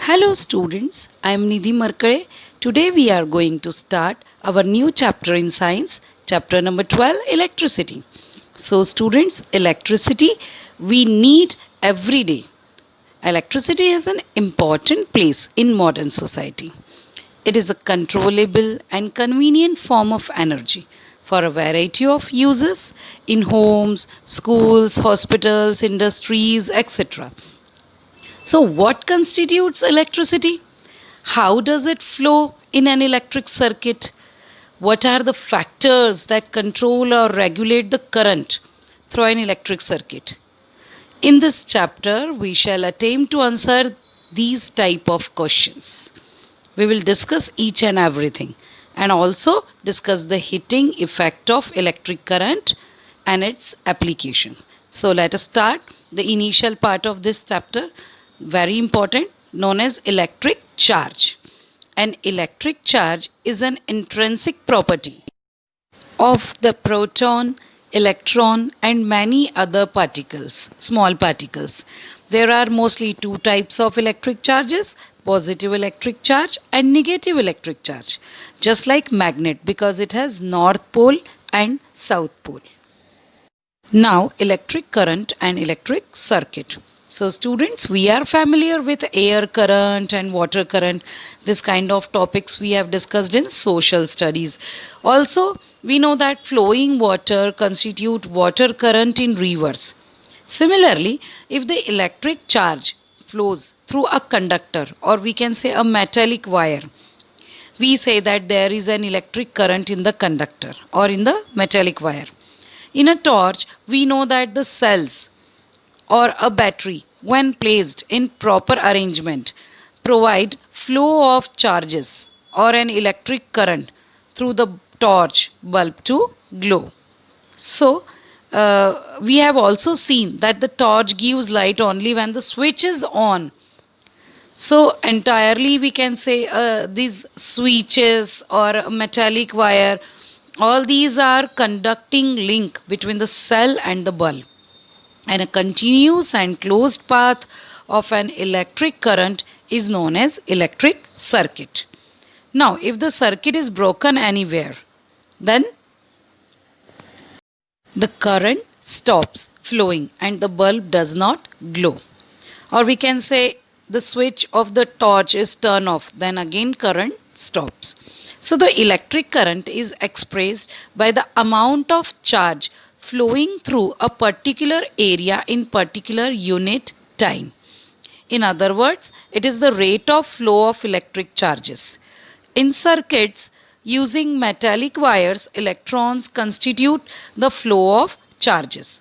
Hello students, I am Nidhi Markade. Today we are going to start our new chapter in science, chapter number 12, electricity. So students, electricity we need every day. Electricity has an important place in modern society. It is a controllable and convenient form of energy for a variety of uses in homes, schools, hospitals, industries, etc. So, what constitutes electricity? How does it flow in an electric circuit? What are the factors that control or regulate the current through an electric circuit? In this chapter, we shall attempt to answer these type of questions. We will discuss each and everything and also discuss the heating effect of electric current and its application. So let us start the initial part of this chapter, very important, known as electric charge. An electric charge is an intrinsic property of the proton, electron, and many other particles, small particles. There are mostly two types of electric charges, positive electric charge and negative electric charge, just like magnet because it has north pole and south pole. Now, electric current and electric circuit. So, students, we are familiar with air current and water current. This kind of topics we have discussed in social studies. Also, we know that flowing water constitute water current in rivers. Similarly, if the electric charge flows through a conductor or we can say a metallic wire, we say that there is an electric current in the conductor or in the metallic wire. In a torch, we know that the cells or a battery, when placed in proper arrangement, provide flow of charges or an electric current through the torch bulb to glow. So, we have also seen that the torch gives light only when the switch is on. So, entirely we can say these switches or a metallic wire, all these are conducting link between the cell and the bulb, and a continuous and closed path of an electric current is known as electric circuit. Now, if the circuit is broken anywhere, then the current stops flowing and the bulb does not glow. Or we can say the switch of the torch is turned off, then again current stops. So the electric current is expressed by the amount of charge flowing through a particular area in particular unit time. In other words, it is the rate of flow of electric charges. In circuits using metallic wires, electrons constitute the flow of charges.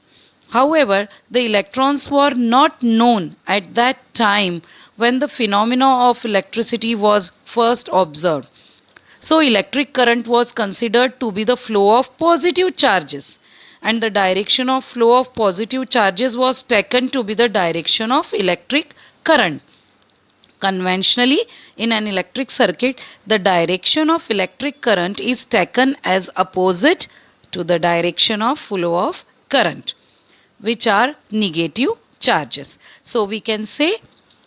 However, the electrons were not known at that time when the phenomena of electricity was first observed. So, electric current was considered to be the flow of positive charges, and the direction of flow of positive charges was taken to be the direction of electric current. Conventionally, in an electric circuit, the direction of electric current is taken as opposite to the direction of flow of current, which are negative charges. So, we can say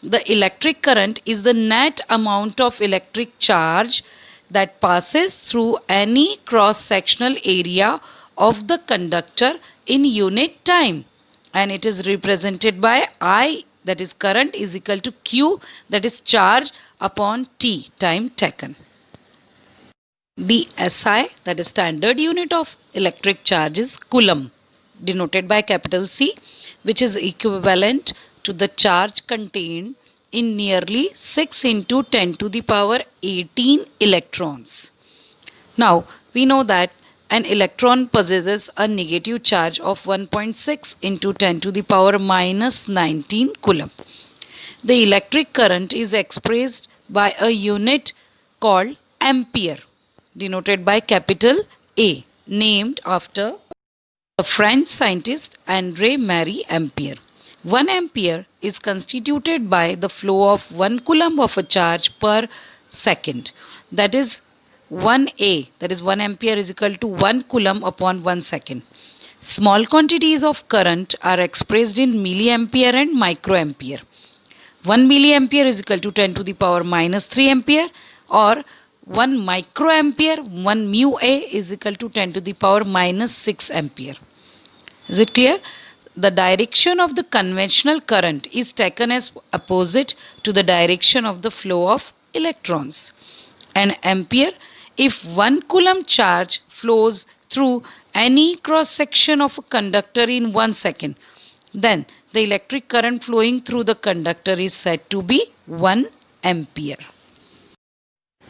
the electric current is the net amount of electric charge that passes through any cross-sectional area of the conductor in unit time, and it is represented by I, that is current, is equal to Q, that is charge, upon T, time taken. The SI, that is standard unit of electric charge, is coulomb, denoted by capital C, which is equivalent to the charge contained in nearly 6 into 10 to the power 18 electrons. Now, we know that an electron possesses a negative charge of 1.6 into 10 to the power minus 19 coulomb. The electric current is expressed by a unit called ampere, denoted by capital A, named after the French scientist André Marie Ampere. 1 ampere is constituted by the flow of 1 coulomb of a charge per second. That is 1A, that is 1 ampere is equal to 1 coulomb upon 1 second. Small quantities of current are expressed in milliampere and microampere. 1 milliampere is equal to 10 to the power minus 3 ampere, or 1 microampere, 1 mu A is equal to 10 to the power minus 6 ampere. Is it clear? The direction of the conventional current is taken as opposite to the direction of the flow of electrons. An ampere, if 1 coulomb charge flows through any cross section of a conductor in 1 second, then the electric current flowing through the conductor is said to be 1 ampere.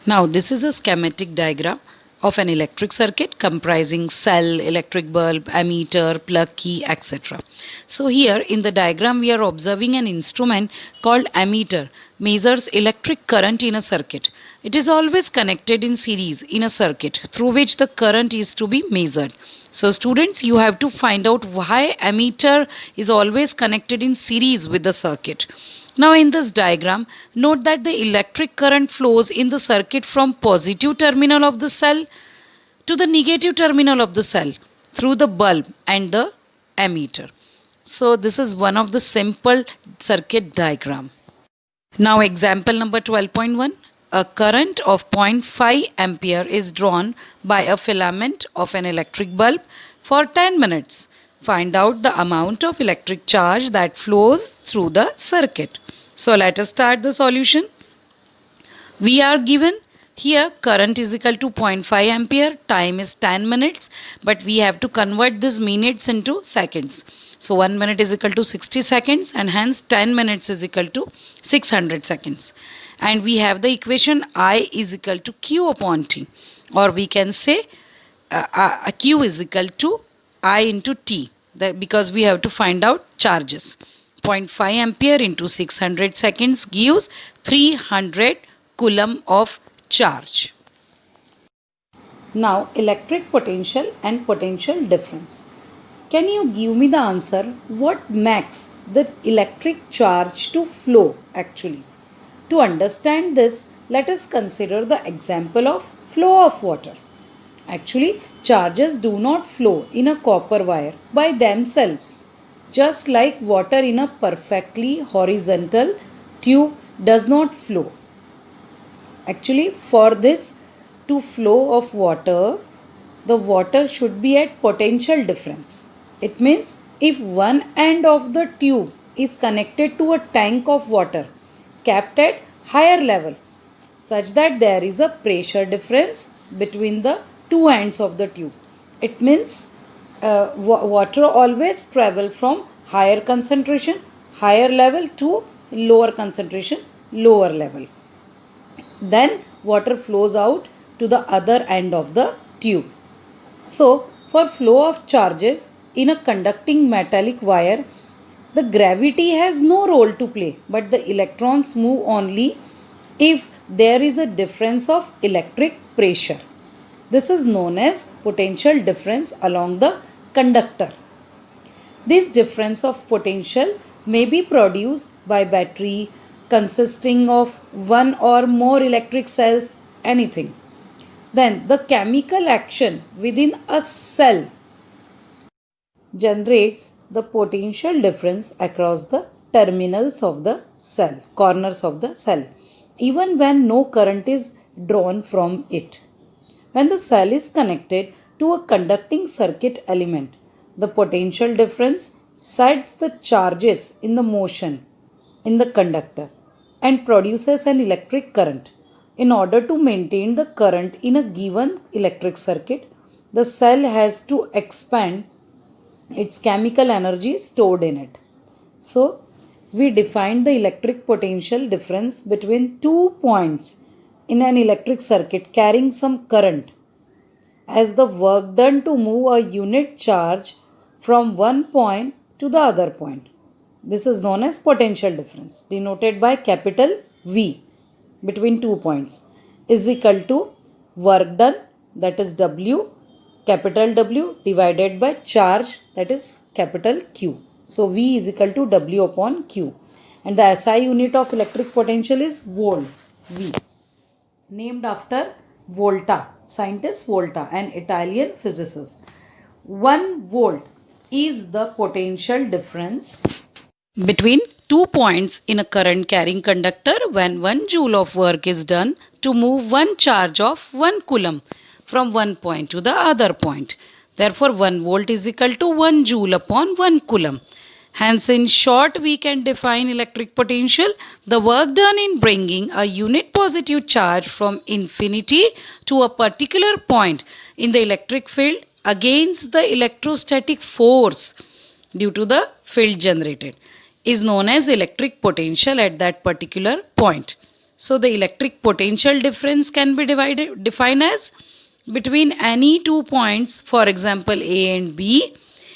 Now, this is a schematic diagram of an electric circuit comprising cell, electric bulb, ammeter, plug key, etc. So here in the diagram we are observing an instrument called ammeter measures electric current in a circuit. It is always connected in series in a circuit through which the current is to be measured. So students, you have to find out why ammeter is always connected in series with the circuit. Now in this diagram, note that the electric current flows in the circuit from positive terminal of the cell to the negative terminal of the cell through the bulb and the ammeter. So this is one of the simple circuit diagram. Now example number 12.1. A current of 0.5 ampere is drawn by a filament of an electric bulb for 10 minutes. Find out the amount of electric charge that flows through the circuit. So let us start the solution. We are given here current is equal to 0.5 ampere, time is 10 minutes, but we have to convert this minutes into seconds. So 1 minute is equal to 60 seconds and hence 10 minutes is equal to 600 seconds. And we have the equation I is equal to Q upon T, or we can say Q is equal to I into T, because we have to find out charges. 0.5 ampere into 600 seconds gives 300 coulomb of charge. Now electric potential and potential difference. Can you give me the answer? What makes the electric charge to flow actually? To understand this, let us consider the example of flow of water. Actually, charges do not flow in a copper wire by themselves. Just like water in a perfectly horizontal tube does not flow. Actually, for this to flow of water, the water should be at potential difference. It means if one end of the tube is connected to a tank of water kept at higher level, such that there is a pressure difference between the two ends of the tube. It means water always travel from higher concentration, higher level to lower concentration, lower level. Then water flows out to the other end of the tube. So, for flow of charges in a conducting metallic wire, the gravity has no role to play, but the electrons move only if there is a difference of electric pressure. This is known as potential difference along the conductor. This difference of potential may be produced by battery consisting of one or more electric cells, anything. Then the chemical action within a cell generates the potential difference across the terminals of the cell, corners of the cell, even when no current is drawn from it. When the cell is connected to a conducting circuit element, the potential difference sets the charges in the motion in the conductor and produces an electric current. In order to maintain the current in a given electric circuit, the cell has to expand its chemical energy stored in it. So, we defined the electric potential difference between 2 points in an electric circuit carrying some current as the work done to move a unit charge from one point to the other point. This is known as potential difference, denoted by capital V between 2 points, is equal to work done, that is W, capital W, divided by charge, that is capital Q. So V is equal to W upon Q. And the SI unit of electric potential is volts, V. Named after Volta, scientist Volta, an Italian physicist. 1 volt is the potential difference between 2 points in a current carrying conductor when 1 joule of work is done to move one charge of 1 coulomb from one point to the other point. Therefore, 1 volt is equal to 1 joule upon 1 coulomb. Hence, in short, we can define electric potential, the work done in bringing a unit positive charge from infinity to a particular point in the electric field against the electrostatic force due to the field generated is known as electric potential at that particular point. So the electric potential difference can be defined as between any 2 points, for example A and B,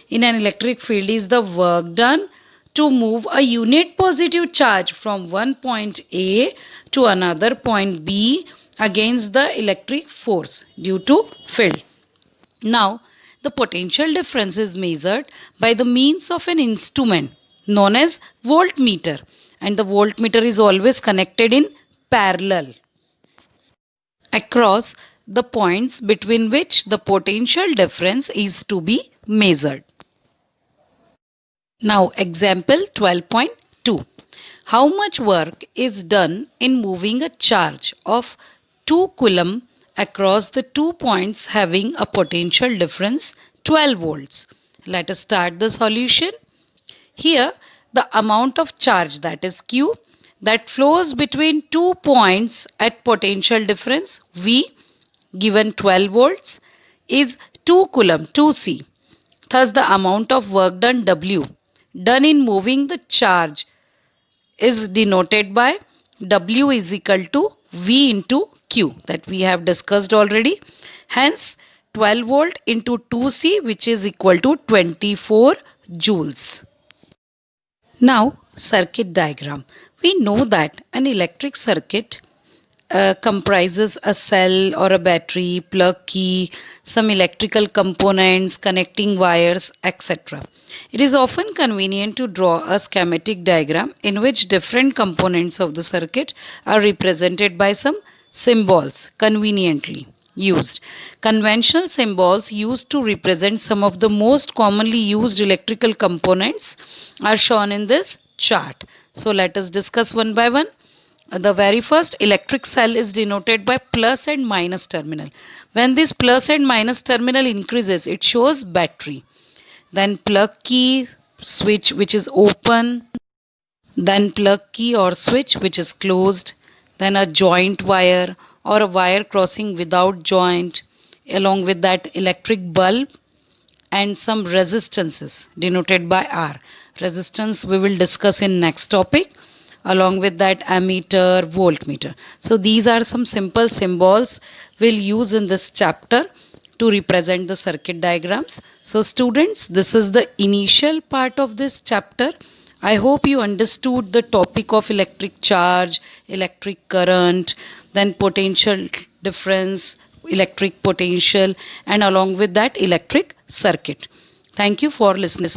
in an electric field is the work done to move a unit positive charge from one point A to another point B against the electric force due to field. Now, the potential difference is measured by the means of an instrument known as voltmeter, and the voltmeter is always connected in parallel across the points between which the potential difference is to be measured. Now, example 12.2. How much work is done in moving a charge of 2 coulomb across the 2 points having a potential difference 12 volts? Let us start the solution. Here, the amount of charge, that is Q, that flows between 2 points at potential difference V given 12 volts is 2 coulomb 2C. Thus, the amount of work done W done in moving the charge is denoted by W is equal to V into Q, that we have discussed already. Hence, 12 volt into 2C, which is equal to 24 joules. Now, circuit diagram. We know that an electric circuit comprises a cell or a battery, plug key, some electrical components, connecting wires, etc. It is often convenient to draw a schematic diagram in which different components of the circuit are represented by some symbols conveniently used. Conventional symbols used to represent some of the most commonly used electrical components are shown in this chart. So let us discuss one by one. The very first electric cell is denoted by plus and minus terminal. When this plus and minus terminal increases, it shows battery. Then plug key, switch which is open. Then plug key or switch which is closed. Then a joint wire or a wire crossing without joint. Along with that, electric bulb and some resistances denoted by R. Resistance we will discuss in next topic. Along with that, ammeter, voltmeter. So these are some simple symbols we'll use in this chapter to represent the circuit diagrams. So students, this is the initial part of this chapter. I hope you understood the topic of electric charge, electric current, then potential difference, electric potential, and along with that electric circuit. Thank you for listening.